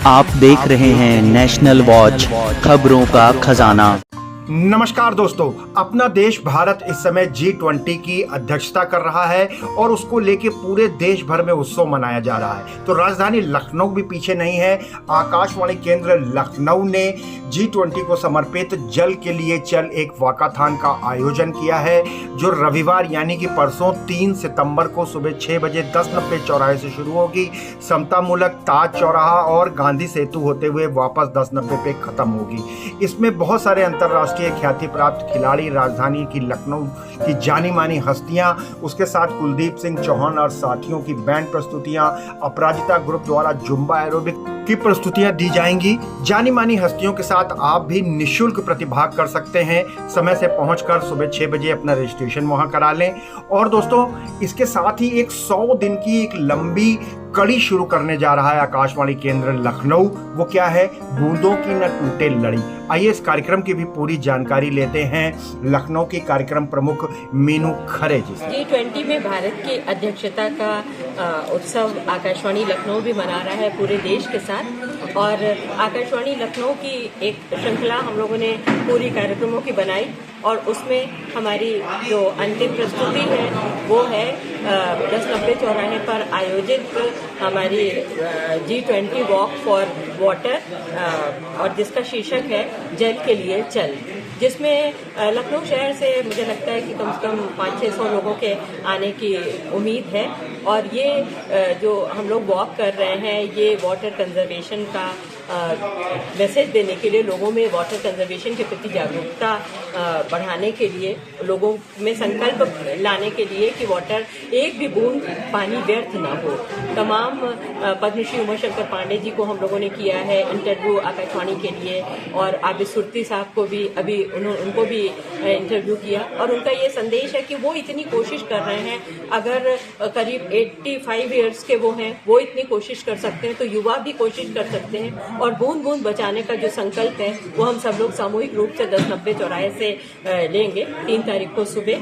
आप देख रहे हैं नेशनल वॉच, खबरों का खजाना। नमस्कार दोस्तों, अपना देश भारत इस समय G20 की अध्यक्षता कर रहा है और उसको लेके पूरे देश भर में उत्सव मनाया जा रहा है। तो राजधानी लखनऊ भी पीछे नहीं है। आकाशवाणी केंद्र लखनऊ ने G20 को समर्पित जल के लिए चल एक वाकाथान का आयोजन किया है, जो रविवार यानी कि परसों 3 सितंबर को सुबह 6 बजे 1090 चौराहे से शुरू होगी। समतामूलक ताज चौराहा और गांधी सेतु होते हुए वापस 1090 पे खत्म होगी। इसमें बहुत सारे अंतर्राष्ट्रीय ख्याति प्राप्त खिलाड़ी, राजधानी की लखनऊ की जानी मानी हस्तियां, उसके साथ कुलदीप सिंह चौहान और साथियों की बैंड प्रस्तुतियां, अपराजिता ग्रुप द्वारा जुम्बा एरोबिक की प्रस्तुतियां दी जाएंगी। जानी मानी हस्तियों के साथ आप भी निःशुल्क प्रतिभाग कर सकते हैं। समय से पहुंचकर सुबह 6 बजे अपना रजिस्ट्रेशन वहां करा लें। और दोस्तों, इसके साथ ही एक 100 दिन की एक लंबी कड़ी शुरू करने जा रहा है आकाशवाणी केंद्र लखनऊ। वो क्या है? बूंदों की न टूटे लड़ी। आइए इस कार्यक्रम की भी पूरी जानकारी लेते हैं लखनऊ की कार्यक्रम प्रमुख मीनू खरे जी से। G20 में भारत की अध्यक्षता का उत्सव आकाशवाणी लखनऊ भी मना रहा है पूरे देश के साथ। और आकाशवाणी लखनऊ की एक श्रृंखला हम लोगों ने पूरी कार्यक्रमों की बनाई और उसमें हमारी जो अंतिम प्रस्तुति है वो है 1090 चौराहे पर आयोजित हमारी G20 वॉक फॉर वाटर, और जिसका शीर्षक है जल के लिए चल, जिसमें लखनऊ शहर से मुझे लगता है कि कम से कम 500-600 लोगों के आने की उम्मीद है। और ये जो हम लोग वॉक कर रहे हैं, ये वाटर कंजर्वेशन का मैसेज देने के लिए, लोगों में वाटर कंजर्वेशन के प्रति जागरूकता बढ़ाने के लिए, लोगों में संकल्प लाने के लिए कि वाटर, एक भी बूंद पानी व्यर्थ ना हो। तमाम पद्मश्री उमा शंकर पांडे जी को हम लोगों ने किया है इंटरव्यू आकाशवाणी के लिए, और आबिद सुरती साहब को भी अभी उनको भी इंटरव्यू किया। और उनका ये संदेश है कि वो इतनी कोशिश कर रहे हैं, अगर करीब 85 ईयर्स के वो हैं, वो इतनी कोशिश कर सकते हैं तो युवा भी कोशिश कर सकते हैं। और बूंद बूंद बचाने का जो संकल्प है वो हम सब लोग सामूहिक रूप से 1090 चौराहे से लेंगे। 3 तारीख को सुबह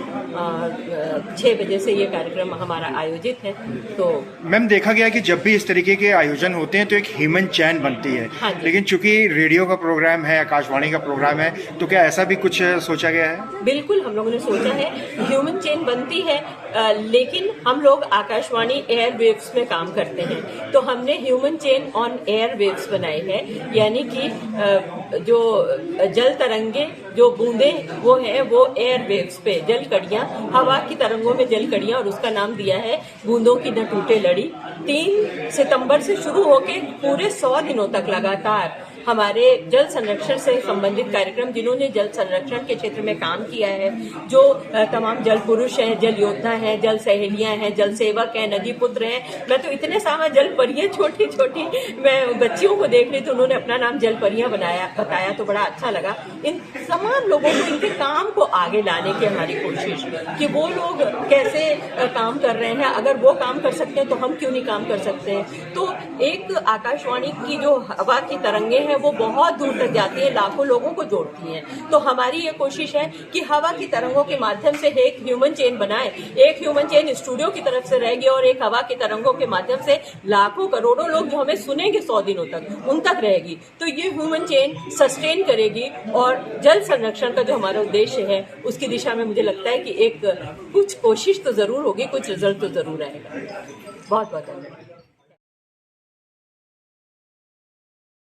6 बजे से ये कार्यक्रम हमारा आयोजित है। तो मैम, देखा गया कि जब भी इस तरीके के आयोजन होते हैं तो एक ह्यूमन चैन बनती है। हाँ, लेकिन चूंकि रेडियो का प्रोग्राम है, आकाशवाणी का प्रोग्राम है, तो क्या ऐसा भी कुछ सोचा गया है? बिल्कुल, हम लोगों ने सोचा है ह्यूमन चेन बनती है, लेकिन हम लोग आकाशवाणी एयर वेव्स में काम करते हैं, तो हमने human chain on air waves बनाई है। यानी कि जो जल तरंगे, जो बूंदे वो है, वो एयर वेव्स पे जल कड़ियां, हवा की तरंगों में जल कड़ियां, और उसका नाम दिया है बूंदों की न टूटे लड़ी। 3 सितंबर से शुरू होके पूरे 100 दिनों तक लगातार हमारे जल संरक्षण से संबंधित कार्यक्रम, जिन्होंने जल संरक्षण के क्षेत्र में काम किया है, जो तमाम जल पुरुष हैं, जल योद्धा हैं, जल सहेलियां हैं, जल सेवक हैं, नदी पुत्र हैं, मैं तो इतने सारा जल परियां, छोटी छोटी मैं बच्चियों को देख रही थी, उन्होंने अपना नाम जल परियां बताया तो बड़ा अच्छा लगा। इन तमाम लोगों को, इनके काम को आगे लाने की हमारी कोशिश कि वो लोग कैसे काम कर रहे हैं, अगर वो काम कर सकते हैं तो हम क्यों नहीं काम कर सकते हैं। तो एक आकाशवाणी की जो हवा की तरंगे हैं वो बहुत दूर तक जाती है, लाखों लोगों को जोड़ती हैं। तो हमारी ये कोशिश है कि हवा की तरंगों के माध्यम से एक ह्यूमन चेन बनाए। एक ह्यूमन चेन स्टूडियो की तरफ से रहेगी और एक हवा की तरंगों के माध्यम से लाखों करोड़ों लोग जो हमें सुनेंगे 100 दिनों तक, उन तक रहेगी। तो ये ह्यूमन चेन सस्टेन करेगी, और जल संरक्षण का जो हमारा उद्देश्य है उसकी दिशा में मुझे लगता है कि एक कुछ कोशिश तो जरूर होगी, कुछ रिजल्ट तो जरूर आएगा। बहुत बहुत धन्यवाद।